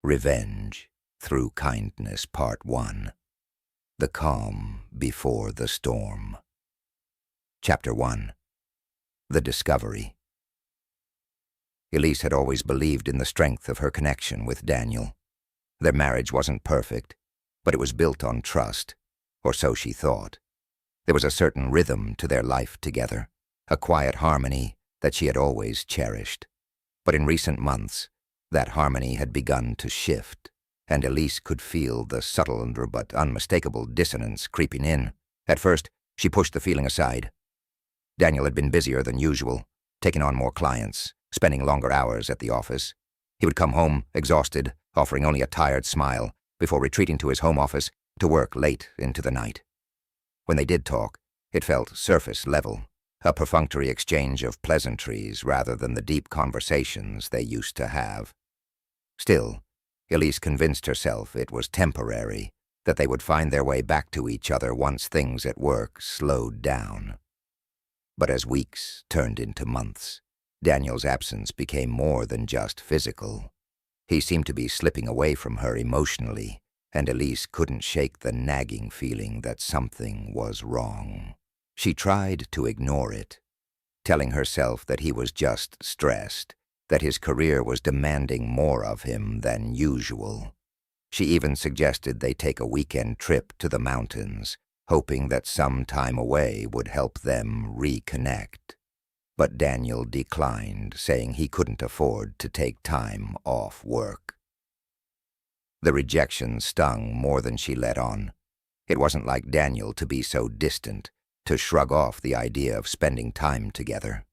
Revenge Through Kindness, Part 1. The Calm Before the Storm. Chapter 1. The Discovery. Elise had always believed in the strength of her connection with Daniel. Their marriage wasn't perfect, but it was built on trust, or so she thought. There was a certain rhythm to their life together, a quiet harmony that she had always cherished. But in recent months, that harmony had begun to shift, and Elise could feel the subtle but unmistakable dissonance creeping in. At first, she pushed the feeling aside. Daniel had been busier than usual, taking on more clients, spending longer hours at the office. He would come home exhausted, offering only a tired smile, before retreating to his home office to work late into the night. When they did talk, it felt surface level, a perfunctory exchange of pleasantries rather than the deep conversations they used to have. Still, Elise convinced herself it was temporary, that they would find their way back to each other once things at work slowed down. But as weeks turned into months, Daniel's absence became more than just physical. He seemed to be slipping away from her emotionally, and Elise couldn't shake the nagging feeling that something was wrong. She tried to ignore it, telling herself that he was just stressed, that his career was demanding more of him than usual. She even suggested they take a weekend trip to the mountains, hoping that some time away would help them reconnect. But Daniel declined, saying he couldn't afford to take time off work. The rejection stung more than she let on. It wasn't like Daniel to be so distant, to shrug off the idea of spending time together.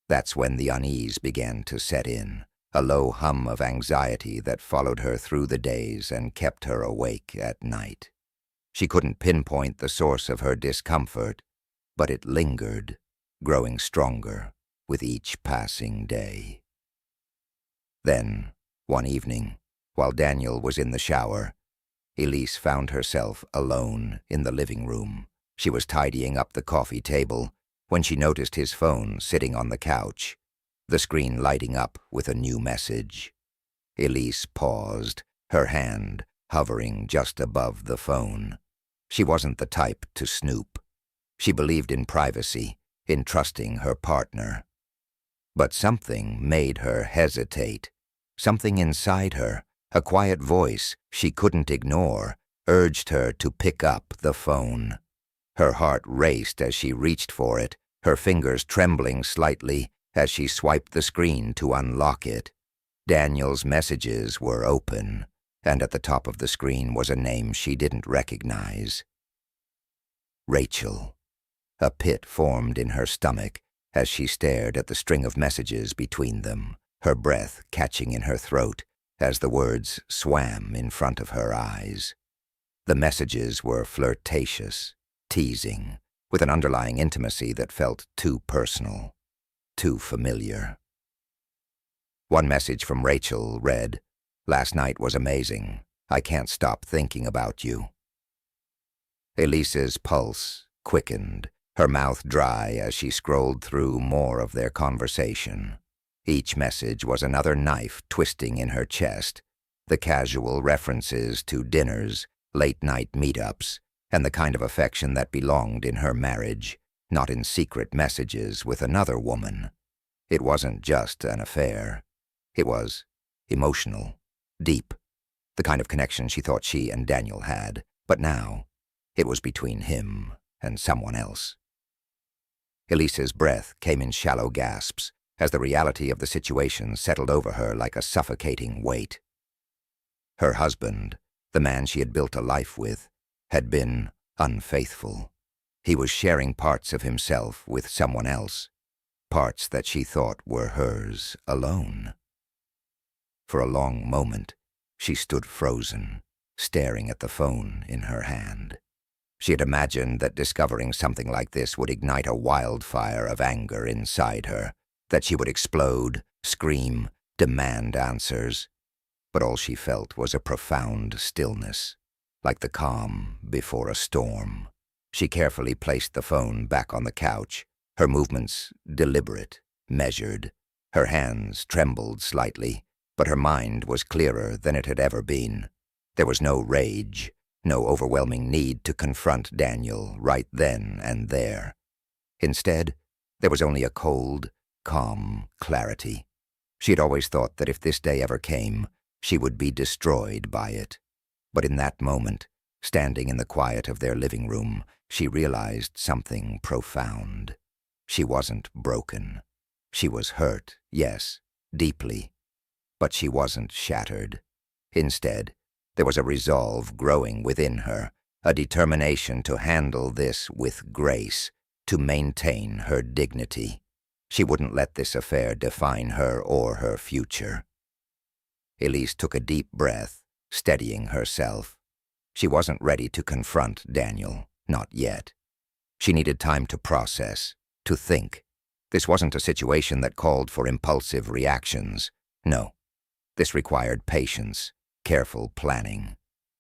That's when the unease began to set in, a low hum of anxiety that followed her through the days and kept her awake at night. She couldn't pinpoint the source of her discomfort, but it lingered, growing stronger with each passing day. Then, one evening, while Daniel was in the shower, Elise found herself alone in the living room. She was tidying up the coffee table when she noticed his phone sitting on the couch, the screen lighting up with a new message. Elise paused, her hand hovering just above the phone. She wasn't the type to snoop. She believed in privacy, in trusting her partner. But something made her hesitate. Something inside her, a quiet voice she couldn't ignore, urged her to pick up the phone. Her heart raced as she reached for it, her fingers trembling slightly as she swiped the screen to unlock it. Daniel's messages were open, and at the top of the screen was a name she didn't recognize. Rachel. A pit formed in her stomach as she stared at the string of messages between them, her breath catching in her throat as the words swam in front of her eyes. The messages were flirtatious, teasing, with an underlying intimacy that felt too personal, too familiar. One message from Rachel read, "Last night was amazing. I can't stop thinking about you." Elise's pulse quickened, her mouth dry as she scrolled through more of their conversation. Each message was another knife twisting in her chest, the casual references to dinners, late-night meetups, and the kind of affection that belonged in her marriage, not in secret messages with another woman. It wasn't just an affair. It was emotional, deep, the kind of connection she thought she and Daniel had, but now it was between him and someone else. Elise's breath came in shallow gasps as the reality of the situation settled over her like a suffocating weight. Her husband, the man she had built a life with, had been unfaithful. He was sharing parts of himself with someone else, parts that she thought were hers alone. For a long moment, she stood frozen, staring at the phone in her hand. She had imagined that discovering something like this would ignite a wildfire of anger inside her, that she would explode, scream, demand answers. But all she felt was a profound stillness, like the calm before a storm. She carefully placed the phone back on the couch, her movements deliberate, measured. Her hands trembled slightly, But her mind was clearer than it had ever been. There was no rage, no overwhelming need to confront Daniel right then and there. Instead, there was only a cold, calm clarity. She had always thought that if this day ever came, she would be destroyed by it. But in that moment, standing in the quiet of their living room, she realized something profound. She wasn't broken. She was hurt, yes, deeply. But she wasn't shattered. Instead, there was a resolve growing within her, a determination to handle this with grace, to maintain her dignity. She wouldn't let this affair define her or her future. Elise took a deep breath, steadying herself. She wasn't ready to confront Daniel, not yet. She needed time to process, to think. This wasn't a situation that called for impulsive reactions. No, this required patience, careful planning.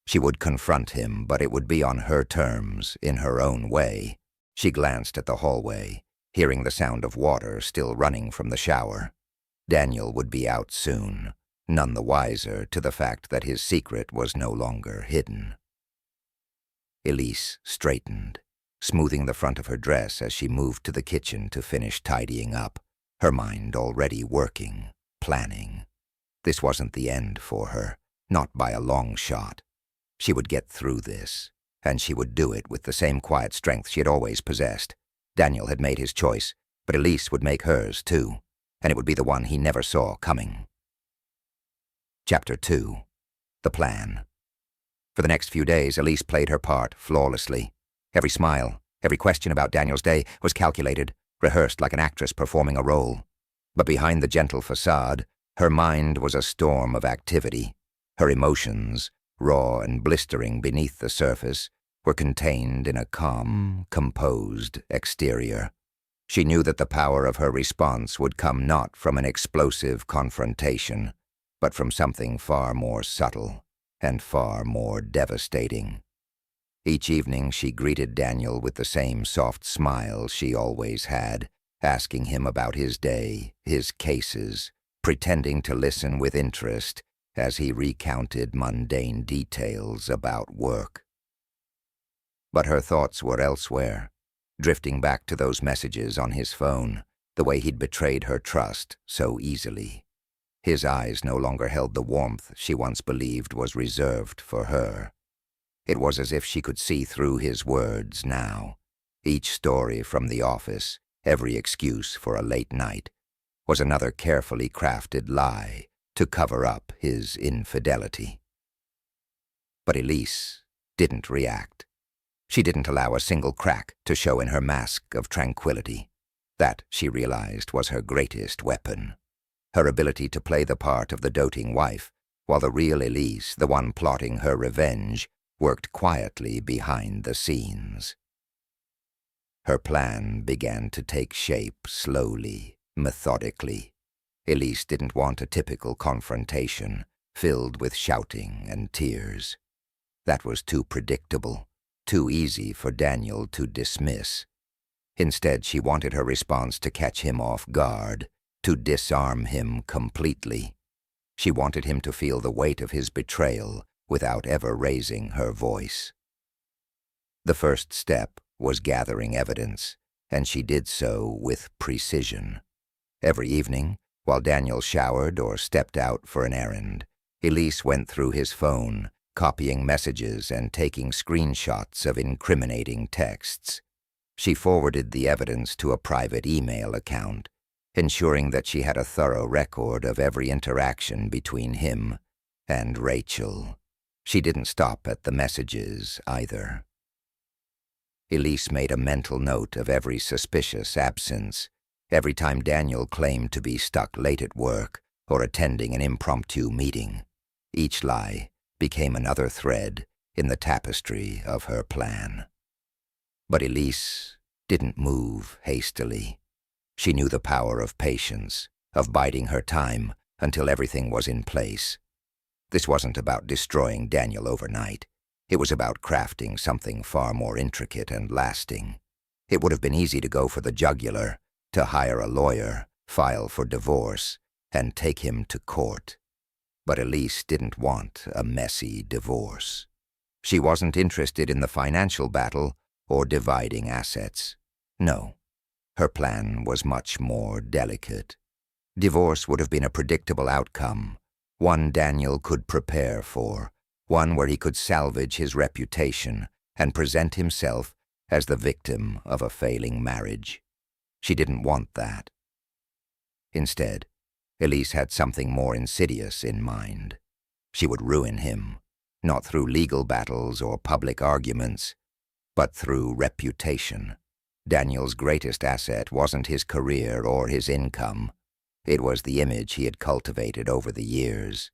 She would confront him, but it would be on her terms, in her own way. She glanced at the hallway, hearing the sound of water still running from the shower. Daniel would be out soon, none the wiser to the fact that his secret was no longer hidden. Elise straightened, smoothing the front of her dress as she moved to the kitchen to finish tidying up, her mind already working, planning. This wasn't the end for her, not by a long shot. She would get through this, and she would do it with the same quiet strength she had always possessed. Daniel had made his choice, but Elise would make hers too, and it would be the one he never saw coming. Chapter 2. The Plan. For the next few days, Elise played her part flawlessly. Every smile, every question about Daniel's day was calculated, rehearsed like an actress performing a role. But behind the gentle facade, her mind was a storm of activity. Her emotions, raw and blistering beneath the surface, were contained in a calm, composed exterior. She knew that the power of her response would come not from an explosive confrontation, but from something far more subtle and far more devastating. Each evening she greeted Daniel with the same soft smile she always had, asking him about his day, his cases, pretending to listen with interest as he recounted mundane details about work. But her thoughts were elsewhere, drifting back to those messages on his phone, the way he'd betrayed her trust so easily. His eyes no longer held the warmth she once believed was reserved for her. It was as if she could see through his words now. Each story from the office, every excuse for a late night, was another carefully crafted lie to cover up his infidelity. But Elise didn't react. She didn't allow a single crack to show in her mask of tranquility. That, she realized, was her greatest weapon. Her ability to play the part of the doting wife, while the real Elise, the one plotting her revenge, worked quietly behind the scenes. Her plan began to take shape slowly, methodically. Elise didn't want a typical confrontation, filled with shouting and tears. That was too predictable, too easy for Daniel to dismiss. Instead, she wanted her response to catch him off guard, to disarm him completely. She wanted him to feel the weight of his betrayal without ever raising her voice. The first step was gathering evidence, and she did so with precision. Every evening, while Daniel showered or stepped out for an errand, Elise went through his phone, copying messages and taking screenshots of incriminating texts. She forwarded the evidence to a private email account, ensuring that she had a thorough record of every interaction between him and Rachel. She didn't stop at the messages either. Elise made a mental note of every suspicious absence, every time Daniel claimed to be stuck late at work or attending an impromptu meeting. Each lie became another thread in the tapestry of her plan. But Elise didn't move hastily. She knew the power of patience, of biding her time until everything was in place. This wasn't about destroying Daniel overnight. It was about crafting something far more intricate and lasting. It would have been easy to go for the jugular, to hire a lawyer, file for divorce, and take him to court. But Elise didn't want a messy divorce. She wasn't interested in the financial battle or dividing assets. No, her plan was much more delicate. Divorce would have been a predictable outcome, one Daniel could prepare for, one where he could salvage his reputation and present himself as the victim of a failing marriage. She didn't want that. Instead, Elise had something more insidious in mind. She would ruin him, not through legal battles or public arguments, but through reputation. Daniel's greatest asset wasn't his career or his income. It was the image he had cultivated over the years.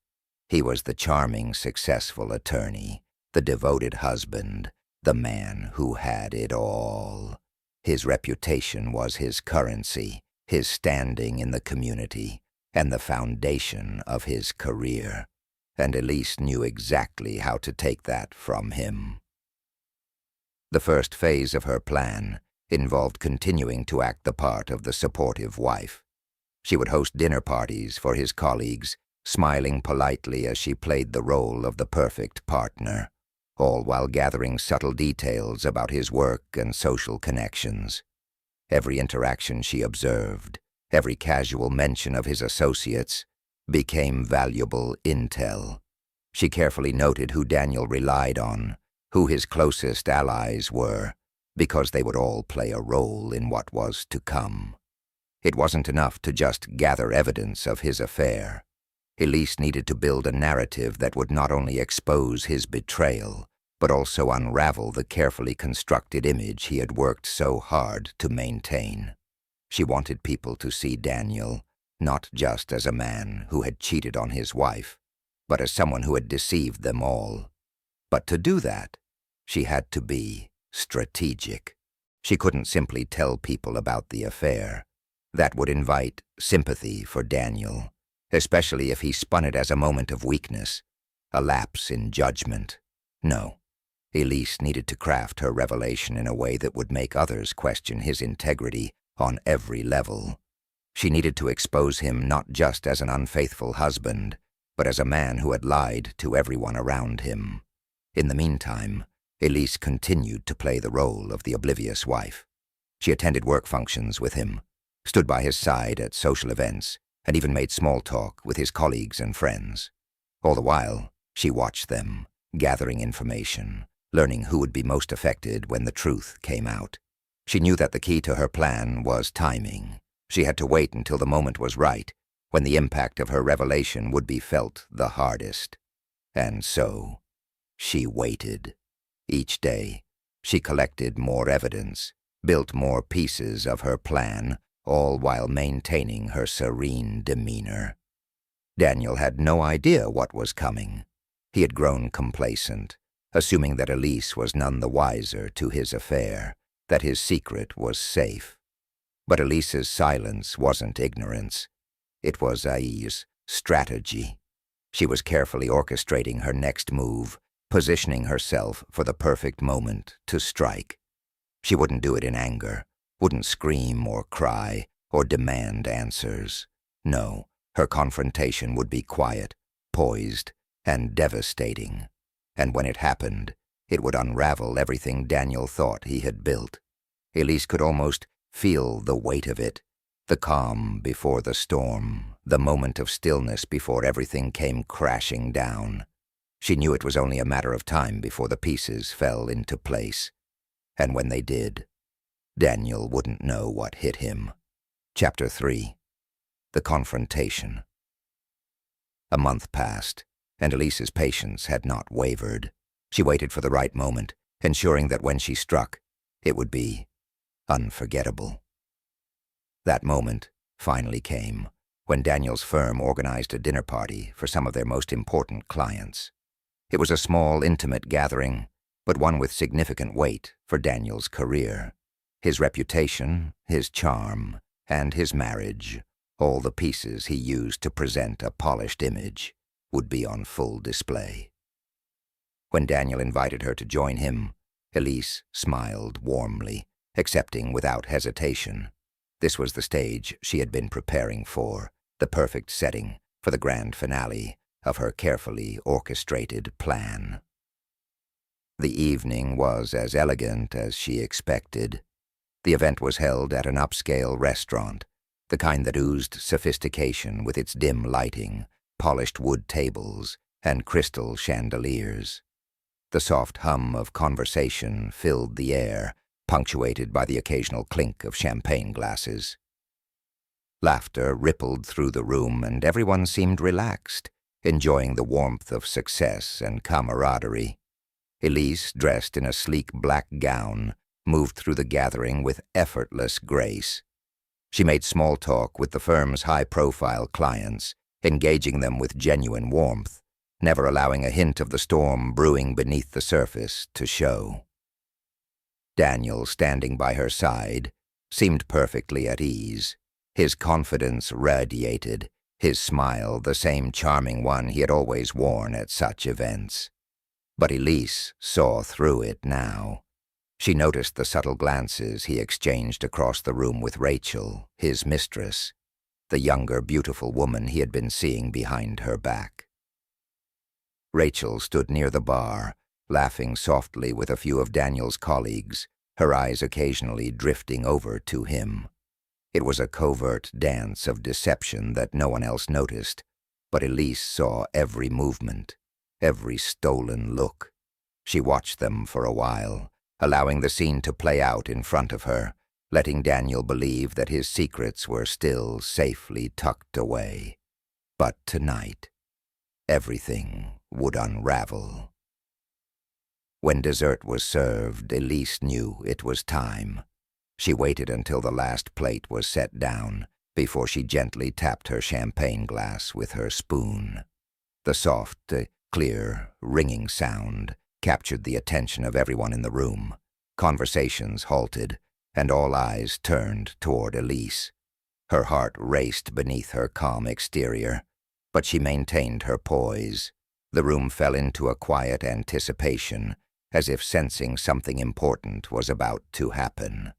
He was the charming, successful attorney, the devoted husband, the man who had it all. His reputation was his currency, his standing in the community, and the foundation of his career. And Elise knew exactly how to take that from him. The first phase of her plan involved continuing to act the part of the supportive wife. She would host dinner parties for his colleagues, smiling politely as she played the role of the perfect partner, all while gathering subtle details about his work and social connections. Every interaction she observed, every casual mention of his associates, became valuable intel. She carefully noted who Daniel relied on, who his closest allies were, because they would all play a role in what was to come. It wasn't enough to just gather evidence of his affair. Elise needed to build a narrative that would not only expose his betrayal, but also unravel the carefully constructed image he had worked so hard to maintain. She wanted people to see Daniel not just as a man who had cheated on his wife, but as someone who had deceived them all. But to do that, she had to be strategic. She couldn't simply tell people about the affair. That would invite sympathy for Daniel, especially if he spun it as a moment of weakness, a lapse in judgment. No, Elise needed to craft her revelation in a way that would make others question his integrity on every level. She needed to expose him not just as an unfaithful husband, but as a man who had lied to everyone around him. In the meantime, Elise continued to play the role of the oblivious wife. She attended work functions with him, stood by his side at social events, and even made small talk with his colleagues and friends. All the while, she watched them, gathering information, learning who would be most affected when the truth came out. She knew that the key to her plan was timing. She had to wait until the moment was right, when the impact of her revelation would be felt the hardest. And so, she waited. Each day, she collected more evidence, built more pieces of her plan, all while maintaining her serene demeanor. Daniel had no idea what was coming. He had grown complacent, assuming that Elise was none the wiser to his affair, that his secret was safe. But Elise's silence wasn't ignorance. It was Ai's strategy. She was carefully orchestrating her next move, positioning herself for the perfect moment to strike. She wouldn't do it in anger, wouldn't scream or cry or demand answers. No, her confrontation would be quiet, poised, and devastating. And when it happened, it would unravel everything Daniel thought he had built. Elise could almost feel the weight of it, the calm before the storm, the moment of stillness before everything came crashing down. She knew it was only a matter of time before the pieces fell into place. And when they did, Daniel wouldn't know what hit him. Chapter 3. The Confrontation. A month passed, and Elise's patience had not wavered. She waited for the right moment, ensuring that when she struck, it would be unforgettable. That moment finally came, when Daniel's firm organized a dinner party for some of their most important clients. It was a small, intimate gathering, but one with significant weight for Daniel's career. His reputation, his charm, and his marriage, all the pieces he used to present a polished image, would be on full display. When Daniel invited her to join him, Elise smiled warmly, accepting without hesitation. This was the stage she had been preparing for, the perfect setting for the grand finale, of her carefully orchestrated plan. The evening was as elegant as she expected. The event was held at an upscale restaurant, the kind that oozed sophistication with its dim lighting, polished wood tables, and crystal chandeliers. The soft hum of conversation filled the air, punctuated by the occasional clink of champagne glasses. Laughter rippled through the room, and everyone seemed relaxed, enjoying the warmth of success and camaraderie. Elise, dressed in a sleek black gown, moved through the gathering with effortless grace. She made small talk with the firm's high-profile clients, engaging them with genuine warmth, never allowing a hint of the storm brewing beneath the surface to show. Daniel, standing by her side, seemed perfectly at ease. His confidence radiated, his smile the same charming one he had always worn at such events. But Elise saw through it now. She noticed the subtle glances he exchanged across the room with Rachel, his mistress, the younger, beautiful woman he had been seeing behind her back. Rachel stood near the bar, laughing softly with a few of Daniel's colleagues, her eyes occasionally drifting over to him. It was a covert dance of deception that no one else noticed, but Elise saw every movement, every stolen look. She watched them for a while, allowing the scene to play out in front of her, letting Daniel believe that his secrets were still safely tucked away. But tonight, everything would unravel. When dessert was served, Elise knew it was time. She waited until the last plate was set down before she gently tapped her champagne glass with her spoon. The soft, clear, ringing sound captured the attention of everyone in the room. Conversations halted, and all eyes turned toward Elise. Her heart raced beneath her calm exterior, but she maintained her poise. The room fell into a quiet anticipation, as if sensing something important was about to happen.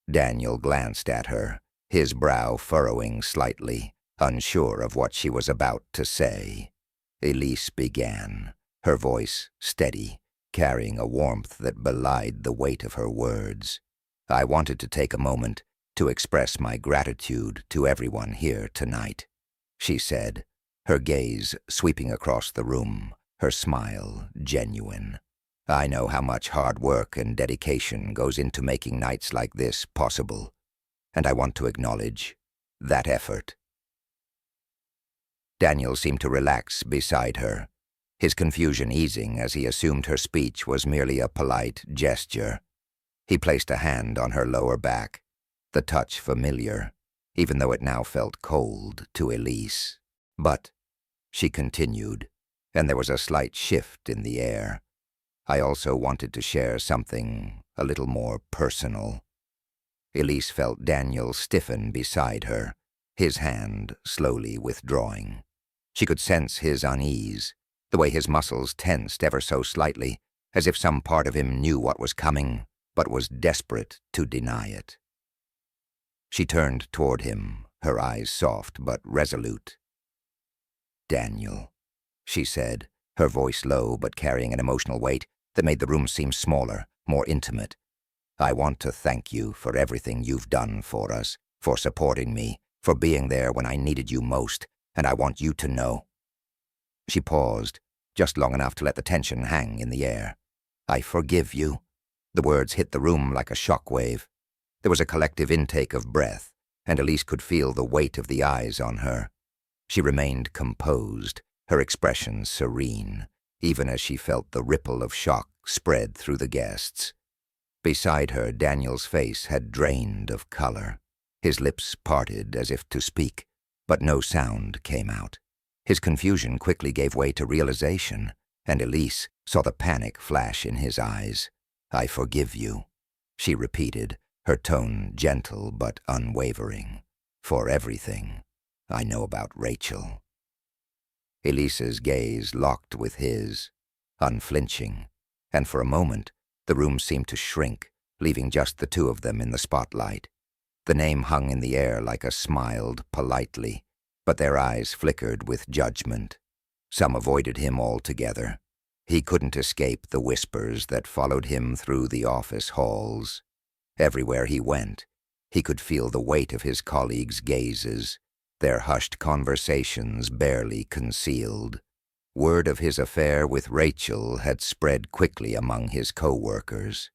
Daniel glanced at her, his brow furrowing slightly, unsure of what she was about to say. Elise began, her voice steady, carrying a warmth that belied the weight of her words. "I wanted to take a moment to express my gratitude to everyone here tonight," she said, her gaze sweeping across the room, her smile genuine. "I know how much hard work and dedication goes into making nights like this possible, and I want to acknowledge that effort." Daniel seemed to relax beside her, his confusion easing as he assumed her speech was merely a polite gesture. He placed a hand on her lower back, the touch familiar, even though it now felt cold to Elise. "But," she continued, and there was a slight shift in the air, "I also wanted to share something a little more personal." Elise felt Daniel stiffen beside her, his hand slowly withdrawing. She could sense his unease, the way his muscles tensed ever so slightly, as if some part of him knew what was coming, but was desperate to deny it. She turned toward him, her eyes soft but resolute. "Daniel," she said, her voice low but carrying an emotional weight that made the room seem smaller, more intimate. "I want to thank you for everything you've done for us, for supporting me, for being there when I needed you most, and I want you to know." She paused, just long enough to let the tension hang in the air. "I forgive you." The words hit the room like a shockwave. There was a collective intake of breath, and Elise could feel the weight of the eyes on her. She remained composed, her expression serene, even as she felt the ripple of shock spread through the guests. Beside her, Daniel's face had drained of color. His lips parted as if to speak, but no sound came out. His confusion quickly gave way to realization, and Elise saw the panic flash in his eyes. "I forgive you," she repeated, her tone gentle but unwavering, "for everything I know about Rachel." Elise's gaze locked with his, unflinching, and for a moment the room seemed to shrink, leaving just the two of them in the spotlight. The name hung in the air like a smiled politely, but their eyes flickered with judgment. Some avoided him altogether. He couldn't escape the whispers that followed him through the office halls. Everywhere he went, he could feel the weight of his colleagues' gazes, their hushed conversations barely concealed. Word of his affair with Rachel had spread quickly among his co-workers.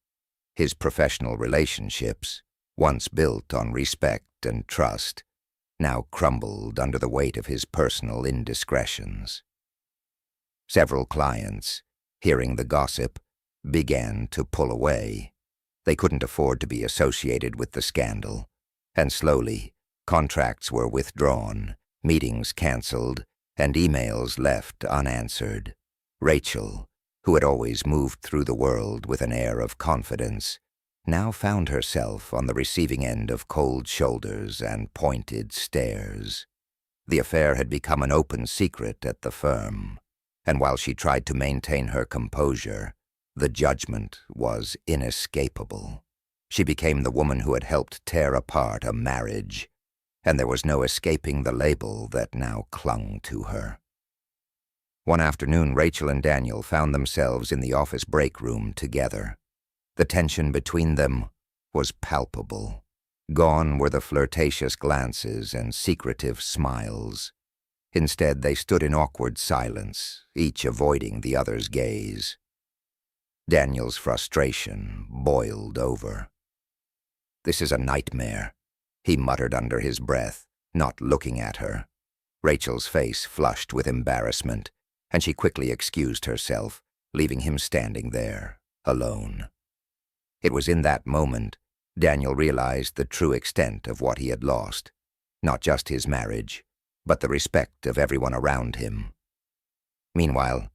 His professional relationships, once built on respect and trust, now crumbled under the weight of his personal indiscretions. Several clients, hearing the gossip, began to pull away. They couldn't afford to be associated with the scandal, and slowly, contracts were withdrawn, meetings canceled, and emails left unanswered. Rachel, who had always moved through the world with an air of confidence, now found herself on the receiving end of cold shoulders and pointed stares. The affair had become an open secret at the firm, and while she tried to maintain her composure, the judgment was inescapable. She became the woman who had helped tear apart a marriage, and there was no escaping the label that now clung to her. One afternoon, Rachel and Daniel found themselves in the office break room together. The tension between them was palpable. Gone were the flirtatious glances and secretive smiles. Instead, they stood in awkward silence, each avoiding the other's gaze. Daniel's frustration boiled over. "This is a nightmare," he muttered under his breath, not looking at her. Rachel's face flushed with embarrassment, and she quickly excused herself, leaving him standing there, alone. It was in that moment Daniel realized the true extent of what he had lost, not just his marriage, but the respect of everyone around him. Meanwhile,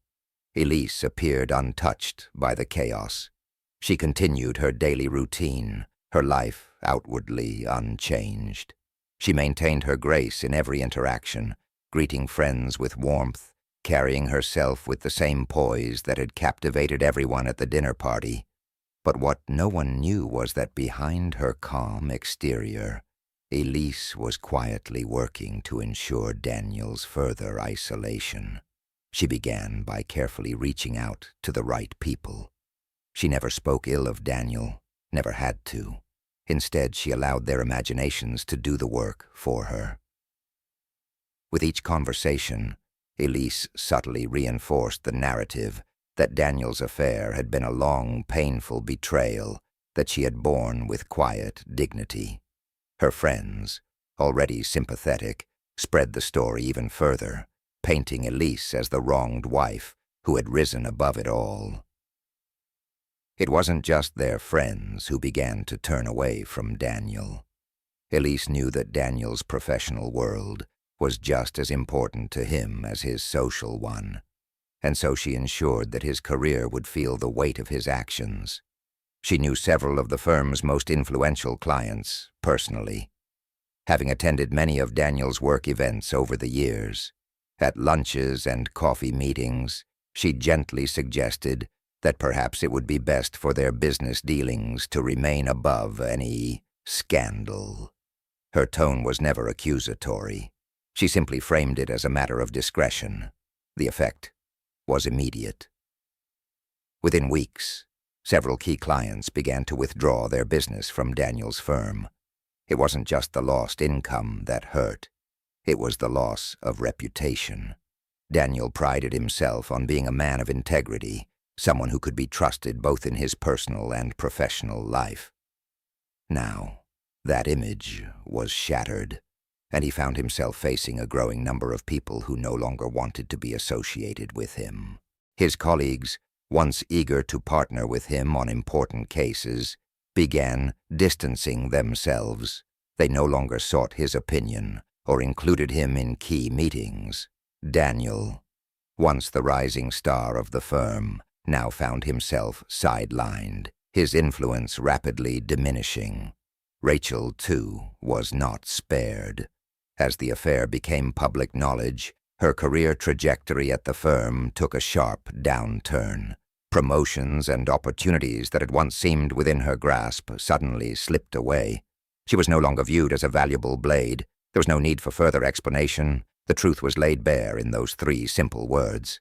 Elise appeared untouched by the chaos. She continued her daily routine, her life outwardly unchanged. She maintained her grace in every interaction, greeting friends with warmth, carrying herself with the same poise that had captivated everyone at the dinner party. But what no one knew was that behind her calm exterior, Elise was quietly working to ensure Daniel's further isolation. She began by carefully reaching out to the right people. She never spoke ill of Daniel, never had to. Instead, she allowed their imaginations to do the work for her. With each conversation, Elise subtly reinforced the narrative that Daniel's affair had been a long, painful betrayal that she had borne with quiet dignity. Her friends, already sympathetic, spread the story even further, painting Elise as the wronged wife who had risen above it all. It wasn't just their friends who began to turn away from Daniel. Elise knew that Daniel's professional world was just as important to him as his social one, and so she ensured that his career would feel the weight of his actions. She knew several of the firm's most influential clients personally, having attended many of Daniel's work events over the years. At lunches and coffee meetings, she gently suggested that perhaps it would be best for their business dealings to remain above any scandal. Her tone was never accusatory. She simply framed it as a matter of discretion. The effect was immediate. Within weeks, several key clients began to withdraw their business from Daniel's firm. It wasn't just the lost income that hurt. It was the loss of reputation. Daniel prided himself on being a man of integrity, someone who could be trusted both in his personal and professional life. Now, that image was shattered, and he found himself facing a growing number of people who no longer wanted to be associated with him. His colleagues, once eager to partner with him on important cases, began distancing themselves. They no longer sought his opinion or included him in key meetings. Daniel, once the rising star of the firm, now found himself sidelined, his influence rapidly diminishing. Rachel, too, was not spared. As the affair became public knowledge, her career trajectory at the firm took a sharp downturn. Promotions and opportunities that had once seemed within her grasp suddenly slipped away. She was no longer viewed as a valuable blade. There was no need for further explanation. The truth was laid bare in those 3 simple words.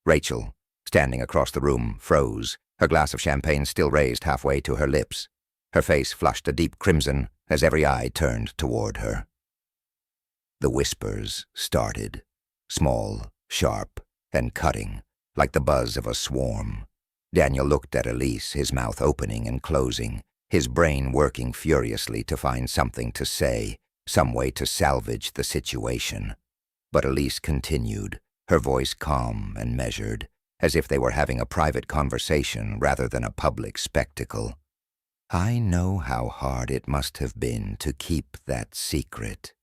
Rachel, standing across the room, froze, her glass of champagne still raised halfway to her lips. Her face flushed a deep crimson as every eye turned toward her. The whispers started, small, sharp, and cutting, like the buzz of a swarm. Daniel looked at Elise, his mouth opening and closing, his brain working furiously to find something to say, some way to salvage the situation. But Elise continued, her voice calm and measured, as if they were having a private conversation rather than a public spectacle. "I know how hard it must have been to keep that secret,"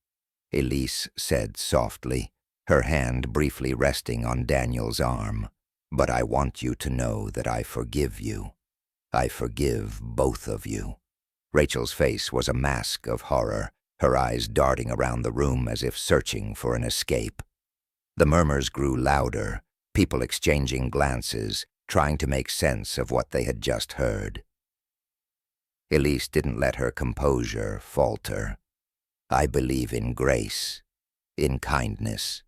Elise said softly, her hand briefly resting on Daniel's arm. "But I want you to know that I forgive you. I forgive both of you." Rachel's face was a mask of horror, her eyes darting around the room as if searching for an escape. The murmurs grew louder, people exchanging glances, trying to make sense of what they had just heard. Elise didn't let her composure falter. "I believe in grace, in kindness,"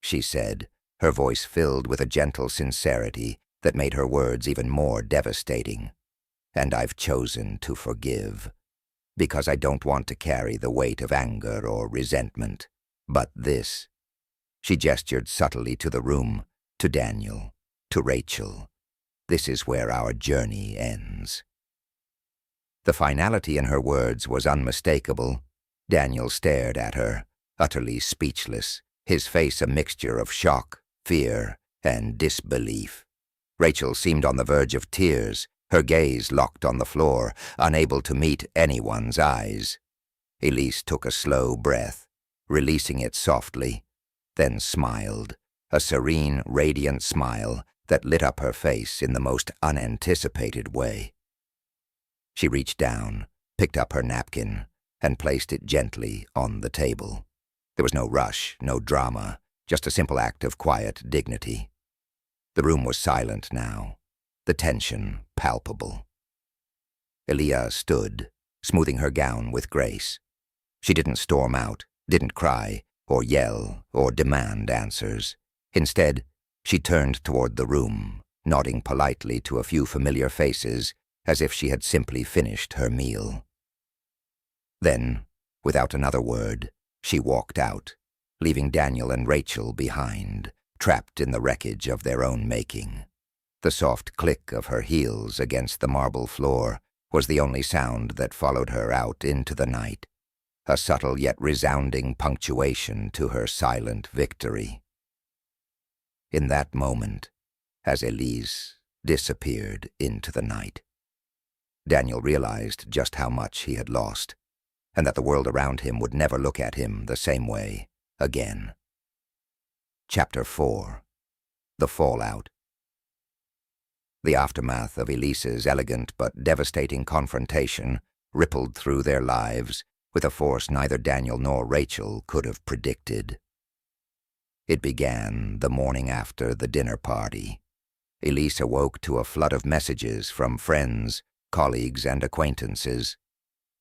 she said, her voice filled with a gentle sincerity that made her words even more devastating. "And I've chosen to forgive, because I don't want to carry the weight of anger or resentment. But this," she gestured subtly to the room, to Daniel, to Rachel, "this is where our journey ends." The finality in her words was unmistakable. Daniel stared at her, utterly speechless, his face a mixture of shock, fear, and disbelief. Rachel seemed on the verge of tears, her gaze locked on the floor, unable to meet anyone's eyes. Elise took a slow breath, releasing it softly, then smiled, a serene, radiant smile that lit up her face in the most unanticipated way. She reached down, picked up her napkin, and placed it gently on the table. There was no rush, no drama, just a simple act of quiet dignity. The room was silent now, the tension palpable. Elia stood, smoothing her gown with grace. She didn't storm out, didn't cry, or yell, or demand answers. Instead, she turned toward the room, nodding politely to a few familiar faces, as if she had simply finished her meal. Then, without another word, she walked out, leaving Daniel and Rachel behind, trapped in the wreckage of their own making. The soft click of her heels against the marble floor was the only sound that followed her out into the night, a subtle yet resounding punctuation to her silent victory. In that moment, as Elise disappeared into the night, Daniel realized just how much he had lost, and that the world around him would never look at him the same way again. Chapter 4. The Fallout. The aftermath of Elise's elegant but devastating confrontation rippled through their lives with a force neither Daniel nor Rachel could have predicted. It began the morning after the dinner party. Elise awoke to a flood of messages from friends, colleagues, and acquaintances.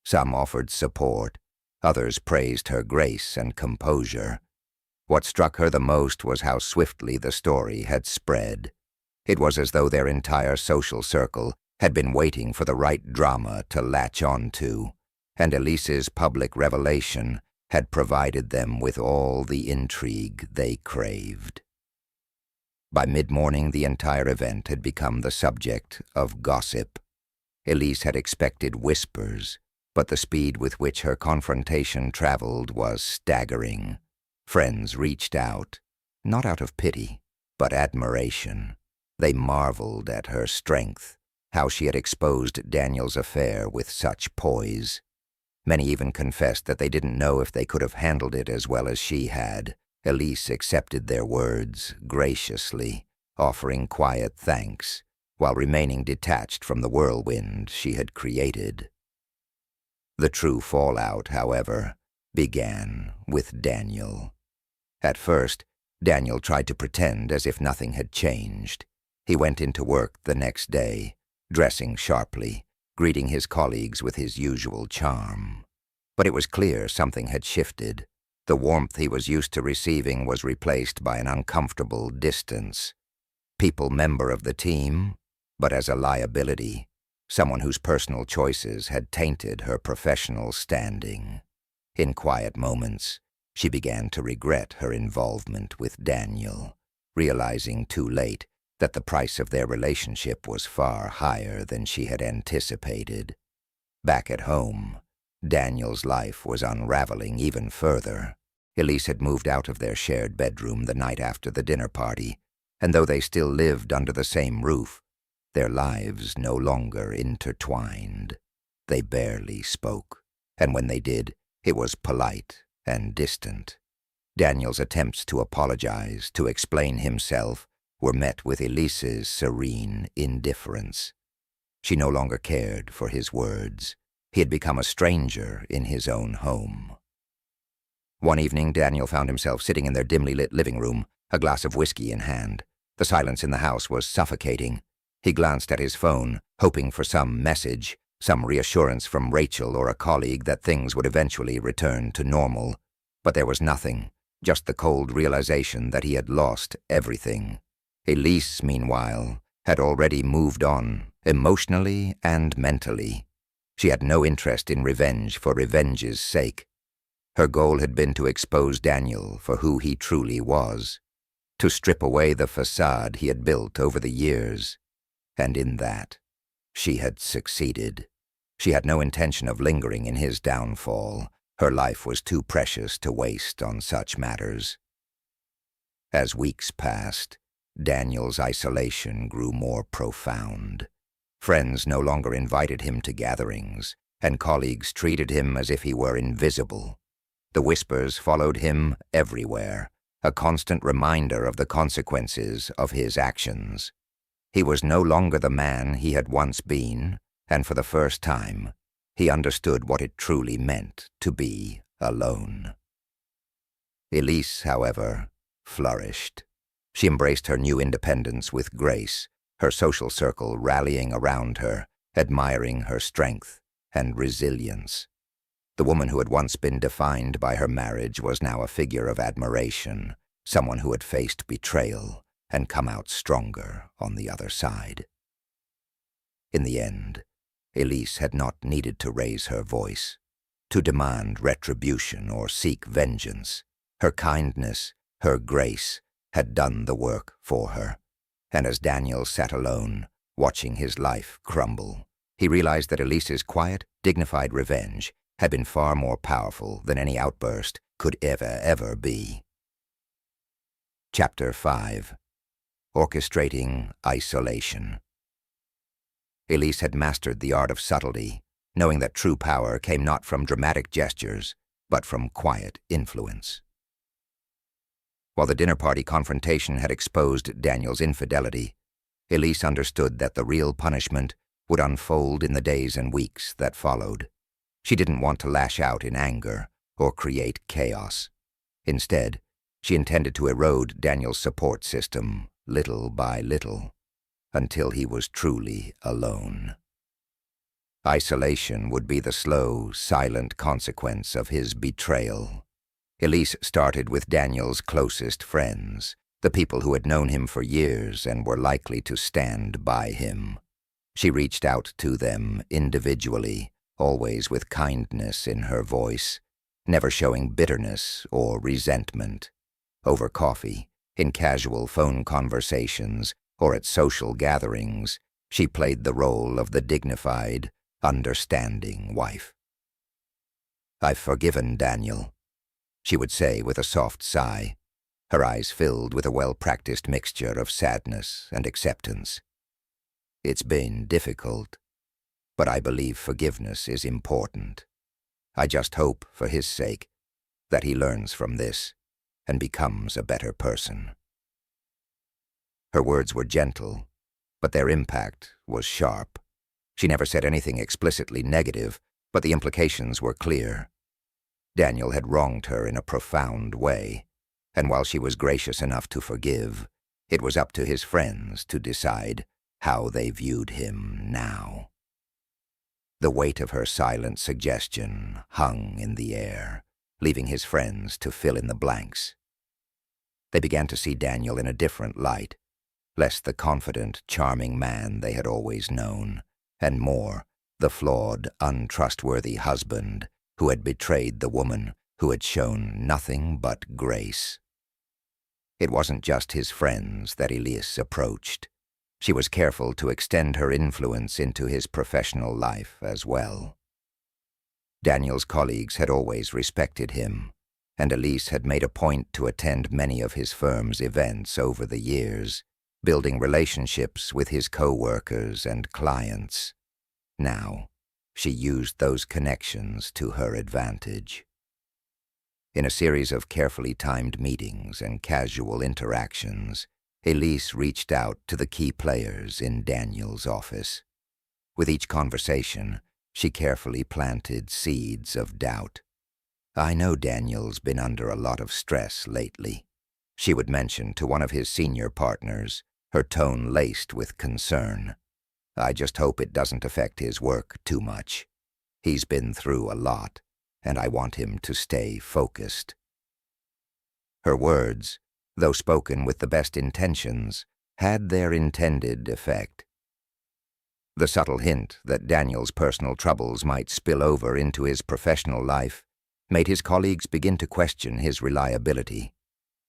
Some offered support, others praised her grace and composure. What struck her the most was how swiftly the story had spread. It was as though their entire social circle had been waiting for the right drama to latch onto, and Elise's public revelation had provided them with all the intrigue they craved. By mid-morning, the entire event had become the subject of gossip. Elise had expected whispers, but the speed with which her confrontation traveled was staggering. Friends reached out, not out of pity, but admiration. They marveled at her strength, how she had exposed Daniel's affair with such poise. Many even confessed that they didn't know if they could have handled it as well as she had. Elise accepted their words graciously, offering quiet thanks, while remaining detached from the whirlwind she had created. The true fallout, however, began with Daniel. At first, Daniel tried to pretend as if nothing had changed. He went into work the next day, dressing sharply, greeting his colleagues with his usual charm. But it was clear something had shifted. The warmth he was used to receiving was replaced by an uncomfortable distance. People member of the team, but as a liability, someone whose personal choices had tainted her professional standing. In quiet moments, she began to regret her involvement with Daniel, realizing too late that the price of their relationship was far higher than she had anticipated. Back at home, Daniel's life was unraveling even further. Elise had moved out of their shared bedroom the night after the dinner party, and though they still lived under the same roof, their lives no longer intertwined. They barely spoke, and when they did, it was polite and distant. Daniel's attempts to apologize, to explain himself, were met with Elise's serene indifference. She no longer cared for his words. He had become a stranger in his own home. One evening, Daniel found himself sitting in their dimly lit living room, a glass of whiskey in hand. The silence in the house was suffocating. He glanced at his phone, hoping for some message, some reassurance from Rachel or a colleague that things would eventually return to normal. But there was nothing, just the cold realization that he had lost everything. Elise, meanwhile, had already moved on, emotionally and mentally. She had no interest in revenge for revenge's sake. Her goal had been to expose Daniel for who he truly was, to strip away the facade he had built over the years. And in that, she had succeeded. She had no intention of lingering in his downfall. Her life was too precious to waste on such matters. As weeks passed, Daniel's isolation grew more profound. Friends no longer invited him to gatherings, and colleagues treated him as if he were invisible. The whispers followed him everywhere, a constant reminder of the consequences of his actions. He was no longer the man he had once been, and for the first time, he understood what it truly meant to be alone. Elise, however, flourished. She embraced her new independence with grace, her social circle rallying around her, admiring her strength and resilience. The woman who had once been defined by her marriage was now a figure of admiration, someone who had faced betrayal and come out stronger on the other side. In the end, Elise had not needed to raise her voice, to demand retribution or seek vengeance. Her kindness, her grace, had done the work for her. And as Daniel sat alone, watching his life crumble, he realized that Elise's quiet, dignified revenge had been far more powerful than any outburst could ever be. Chapter 5. Orchestrating Isolation. Elise had mastered the art of subtlety, knowing that true power came not from dramatic gestures, but from quiet influence. While the dinner party confrontation had exposed Daniel's infidelity, Elise understood that the real punishment would unfold in the days and weeks that followed. She didn't want to lash out in anger or create chaos. Instead, she intended to erode Daniel's support system little by little, until he was truly alone. Isolation would be the slow, silent consequence of his betrayal. Elise started with Daniel's closest friends, the people who had known him for years and were likely to stand by him. She reached out to them individually, always with kindness in her voice, never showing bitterness or resentment. Over coffee, in casual phone conversations, or at social gatherings, she played the role of the dignified, understanding wife. "I've forgiven Daniel," she would say with a soft sigh, her eyes filled with a well-practiced mixture of sadness and acceptance. "It's been difficult, but I believe forgiveness is important. I just hope, for his sake, that he learns from this and becomes a better person." Her words were gentle, but their impact was sharp. She never said anything explicitly negative, but the implications were clear. Daniel had wronged her in a profound way, and while she was gracious enough to forgive, it was up to his friends to decide how they viewed him now. The weight of her silent suggestion hung in the air, leaving his friends to fill in the blanks. They began to see Daniel in a different light, less the confident, charming man they had always known, and more the flawed, untrustworthy husband who had betrayed the woman who had shown nothing but grace. It wasn't just his friends that Elise approached. She was careful to extend her influence into his professional life as well. Daniel's colleagues had always respected him, and Elise had made a point to attend many of his firm's events over the years, building relationships with his co-workers and clients. Now, she used those connections to her advantage. In a series of carefully timed meetings and casual interactions, Elise reached out to the key players in Daniel's office. With each conversation, she carefully planted seeds of doubt. "I know Daniel's been under a lot of stress lately," she would mention to one of his senior partners, her tone laced with concern. "I just hope it doesn't affect his work too much. He's been through a lot, and I want him to stay focused." Her words, though spoken with the best intentions, had their intended effect. The subtle hint that Daniel's personal troubles might spill over into his professional life made his colleagues begin to question his reliability.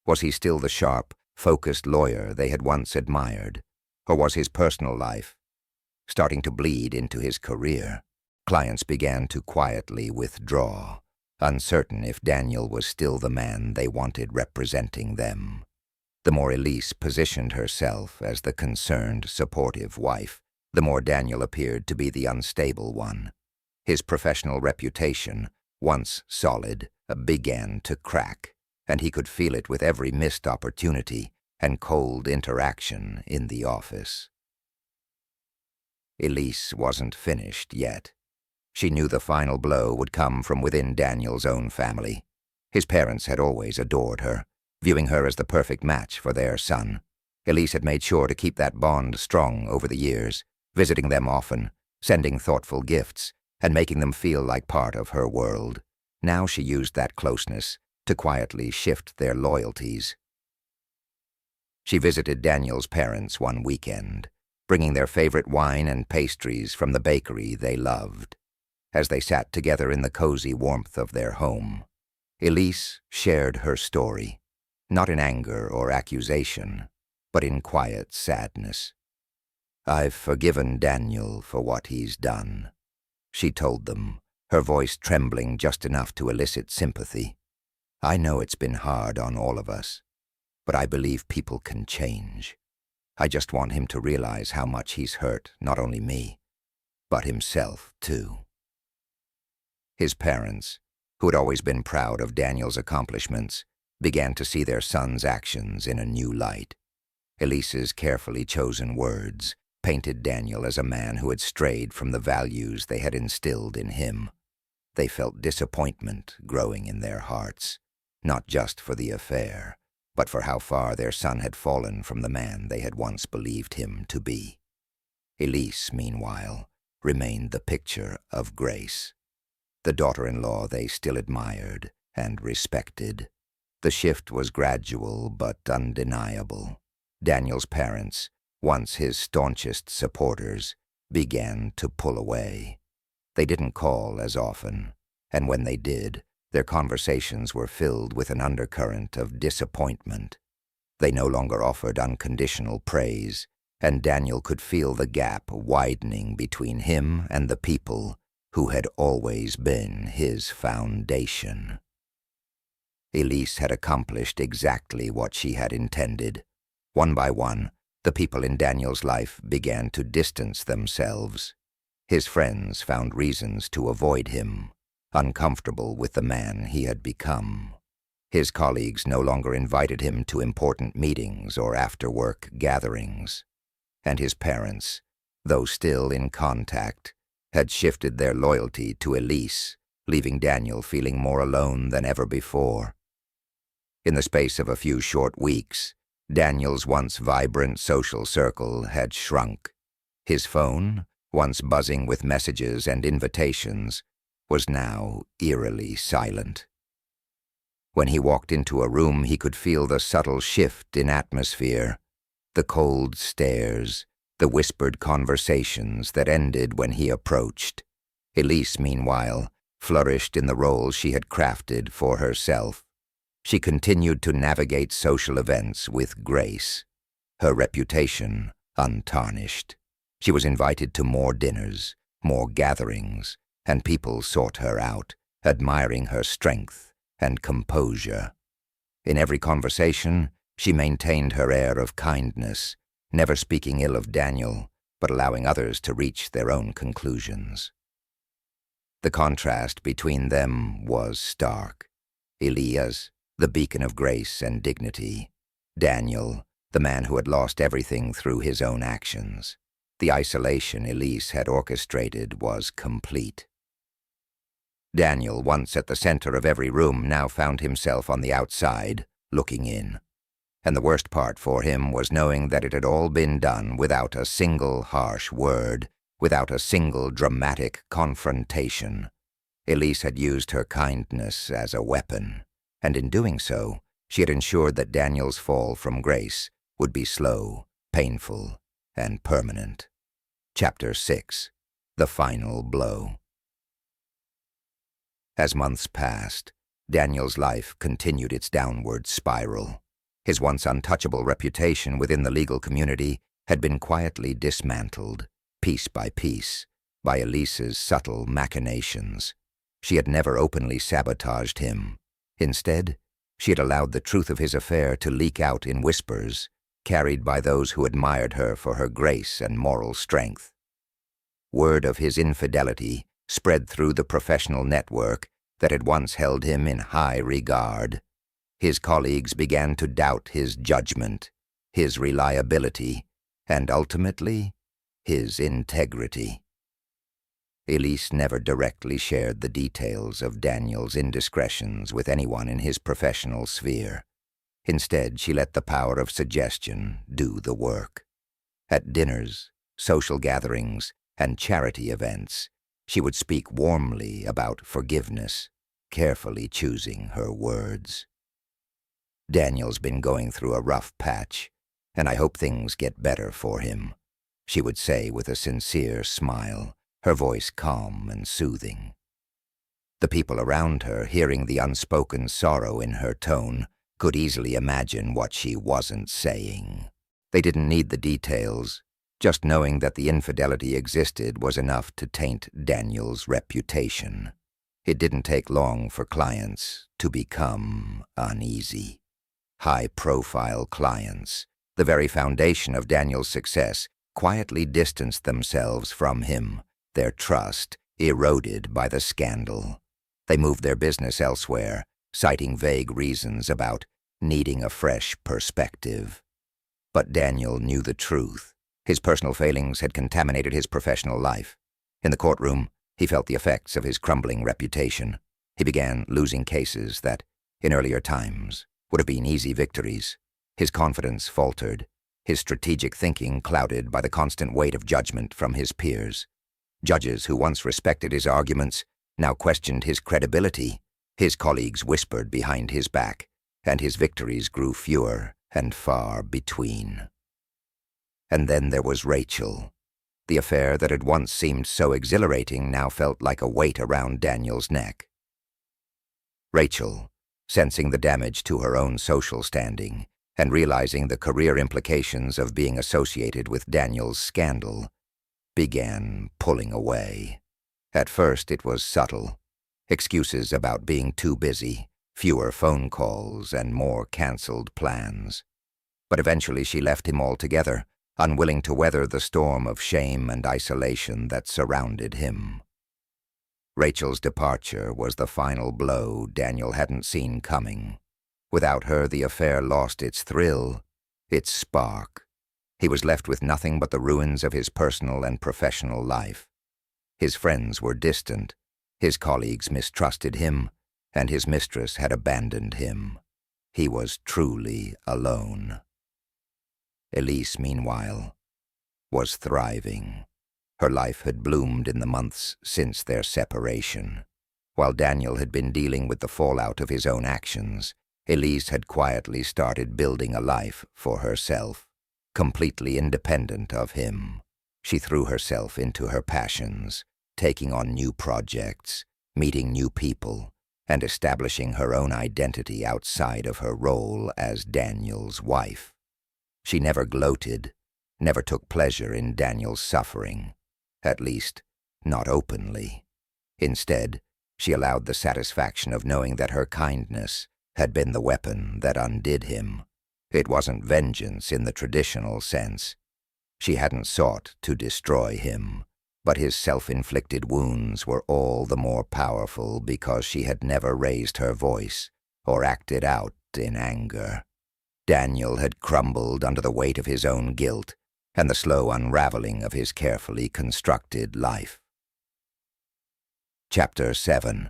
Was he still the sharp, focused lawyer they had once admired, or was his personal life starting to bleed into his career? Clients began to quietly withdraw, uncertain if Daniel was still the man they wanted representing them. The more Elise positioned herself as the concerned, supportive wife, the more Daniel appeared to be the unstable one. His professional reputation, once solid, began to crack, and he could feel it with every missed opportunity and cold interaction in the office. Elise wasn't finished yet. She knew the final blow would come from within Daniel's own family. His parents had always adored her, viewing her as the perfect match for their son. Elise had made sure to keep that bond strong over the years, visiting them often, sending thoughtful gifts, and making them feel like part of her world. Now she used that closeness to quietly shift their loyalties. She visited Daniel's parents one weekend, bringing their favorite wine and pastries from the bakery they loved. As they sat together in the cozy warmth of their home, Elise shared her story, not in anger or accusation, but in quiet sadness. "I've forgiven Daniel for what he's done," she told them, her voice trembling just enough to elicit sympathy. "I know it's been hard on all of us, but I believe people can change. I just want him to realize how much he's hurt not only me, but himself too." His parents, who had always been proud of Daniel's accomplishments, began to see their son's actions in a new light. Elise's carefully chosen words painted Daniel as a man who had strayed from the values they had instilled in him. They felt disappointment growing in their hearts, not just for the affair, but for how far their son had fallen from the man they had once believed him to be. Elise, meanwhile, remained the picture of grace, the daughter-in-law they still admired and respected. The shift was gradual but undeniable. Daniel's parents, once his staunchest supporters, began to pull away. They didn't call as often, and when they did, their conversations were filled with an undercurrent of disappointment. They no longer offered unconditional praise, and Daniel could feel the gap widening between him and the people who had always been his foundation. Elise had accomplished exactly what she had intended. One by one, the people in Daniel's life began to distance themselves. His friends found reasons to avoid him, uncomfortable with the man he had become. His colleagues no longer invited him to important meetings or after-work gatherings. And his parents, though still in contact, had shifted their loyalty to Elise, leaving Daniel feeling more alone than ever before. In the space of a few short weeks, Daniel's once vibrant social circle had shrunk. His phone, once buzzing with messages and invitations, was now eerily silent. When he walked into a room, he could feel the subtle shift in atmosphere, the cold stares, the whispered conversations that ended when he approached. Elise, meanwhile, flourished in the role she had crafted for herself. She continued to navigate social events with grace, her reputation untarnished. She was invited to more dinners, more gatherings, and people sought her out, admiring her strength and composure. In every conversation, she maintained her air of kindness, never speaking ill of Daniel, but allowing others to reach their own conclusions. The contrast between them was stark. Elias, the beacon of grace and dignity. Daniel, the man who had lost everything through his own actions. The isolation Elise had orchestrated was complete. Daniel, once at the center of every room, now found himself on the outside, looking in. And the worst part for him was knowing that it had all been done without a single harsh word, without a single dramatic confrontation. Elise had used her kindness as a weapon, and in doing so, she had ensured that Daniel's fall from grace would be slow, painful, and permanent. Chapter 6. The Final Blow. As months passed, Daniel's life continued its downward spiral. His once untouchable reputation within the legal community had been quietly dismantled, piece by piece, by Elise's subtle machinations. She had never openly sabotaged him. Instead, she had allowed the truth of his affair to leak out in whispers, carried by those who admired her for her grace and moral strength. Word of his infidelity spread through the professional network that had once held him in high regard. His colleagues began to doubt his judgment, his reliability, and ultimately, his integrity. Elise never directly shared the details of Daniel's indiscretions with anyone in his professional sphere. Instead, she let the power of suggestion do the work. At dinners, social gatherings, and charity events, she would speak warmly about forgiveness, carefully choosing her words. "Daniel's been going through a rough patch, and I hope things get better for him," she would say with a sincere smile, her voice calm and soothing. The people around her, hearing the unspoken sorrow in her tone, could easily imagine what she wasn't saying. They didn't need the details. Just knowing that the infidelity existed was enough to taint Daniel's reputation. It didn't take long for clients to become uneasy. High-profile clients, the very foundation of Daniel's success, quietly distanced themselves from him, their trust eroded by the scandal. They moved their business elsewhere, citing vague reasons about needing a fresh perspective. But Daniel knew the truth. His personal failings had contaminated his professional life. In the courtroom, he felt the effects of his crumbling reputation. He began losing cases that, in earlier times, would have been easy victories. His confidence faltered, his strategic thinking clouded by the constant weight of judgment from his peers. Judges who once respected his arguments now questioned his credibility. His colleagues whispered behind his back, and his victories grew fewer and far between. And then there was Rachel. The affair that had once seemed so exhilarating now felt like a weight around Daniel's neck. Rachel, sensing the damage to her own social standing and realizing the career implications of being associated with Daniel's scandal, began pulling away. At first it was subtle. Excuses about being too busy, fewer phone calls, and more canceled plans. But eventually she left him altogether, unwilling to weather the storm of shame and isolation that surrounded him. Rachel's departure was the final blow Daniel hadn't seen coming. Without her, the affair lost its thrill, its spark. He was left with nothing but the ruins of his personal and professional life. His friends were distant, his colleagues mistrusted him, and his mistress had abandoned him. He was truly alone. Elise, meanwhile, was thriving. Her life had bloomed in the months since their separation. While Daniel had been dealing with the fallout of his own actions, Elise had quietly started building a life for herself, completely independent of him. She threw herself into her passions, taking on new projects, meeting new people, and establishing her own identity outside of her role as Daniel's wife. She never gloated, never took pleasure in Daniel's suffering, at least, not openly. Instead, she allowed the satisfaction of knowing that her kindness had been the weapon that undid him. It wasn't vengeance in the traditional sense. She hadn't sought to destroy him, but his self-inflicted wounds were all the more powerful because she had never raised her voice or acted out in anger. Daniel had crumbled under the weight of his own guilt and the slow unraveling of his carefully constructed life. Chapter 7.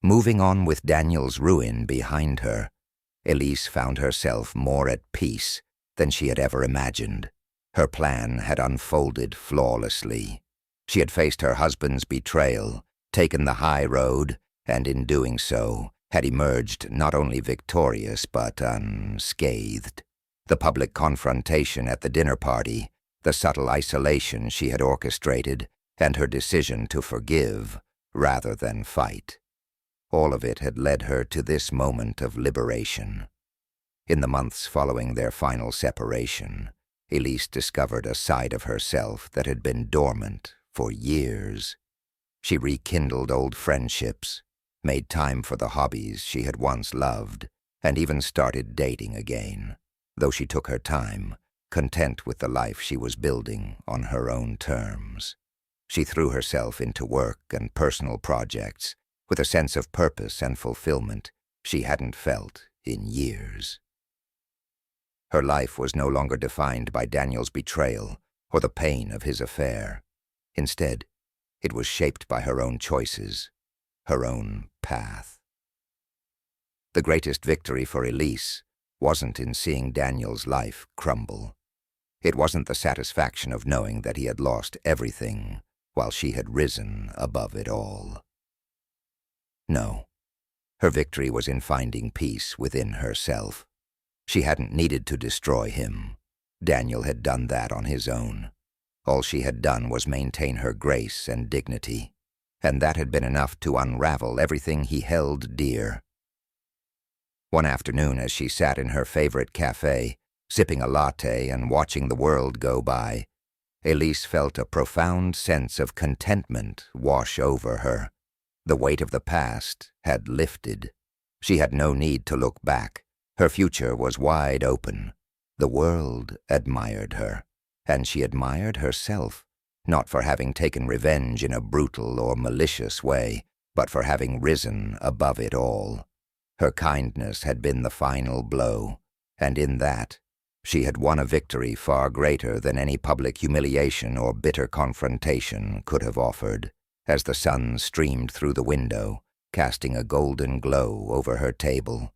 Moving on with Daniel's ruin behind her, Elise found herself more at peace than she had ever imagined. Her plan had unfolded flawlessly. She had faced her husband's betrayal, taken the high road, and in doing so, had emerged not only victorious but unscathed. The public confrontation at the dinner party, the subtle isolation she had orchestrated, and her decision to forgive rather than fight. All of it had led her to this moment of liberation. In the months following their final separation, Elise discovered a side of herself that had been dormant for years. She rekindled old friendships, made time for the hobbies she had once loved, and even started dating again, though she took her time, content with the life she was building on her own terms. She threw herself into work and personal projects with a sense of purpose and fulfillment she hadn't felt in years. Her life was no longer defined by Daniel's betrayal or the pain of his affair. Instead, it was shaped by her own choices, her own path. The greatest victory for Elise wasn't in seeing Daniel's life crumble. It wasn't the satisfaction of knowing that he had lost everything while she had risen above it all. No, her victory was in finding peace within herself. She hadn't needed to destroy him. Daniel had done that on his own. All she had done was maintain her grace and dignity, and that had been enough to unravel everything he held dear. One afternoon, as she sat in her favorite cafe, sipping a latte and watching the world go by, Elise felt a profound sense of contentment wash over her. The weight of the past had lifted. She had no need to look back. Her future was wide open. The world admired her, and she admired herself, not for having taken revenge in a brutal or malicious way, but for having risen above it all. Her kindness had been the final blow, and in that, she had won a victory far greater than any public humiliation or bitter confrontation could have offered. As the sun streamed through the window, casting a golden glow over her table,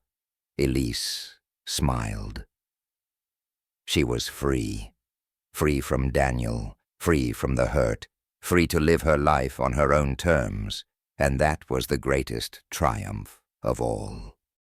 Elise smiled. She was free. Free from Daniel, free from the hurt, free to live her life on her own terms, and that was the greatest triumph of all.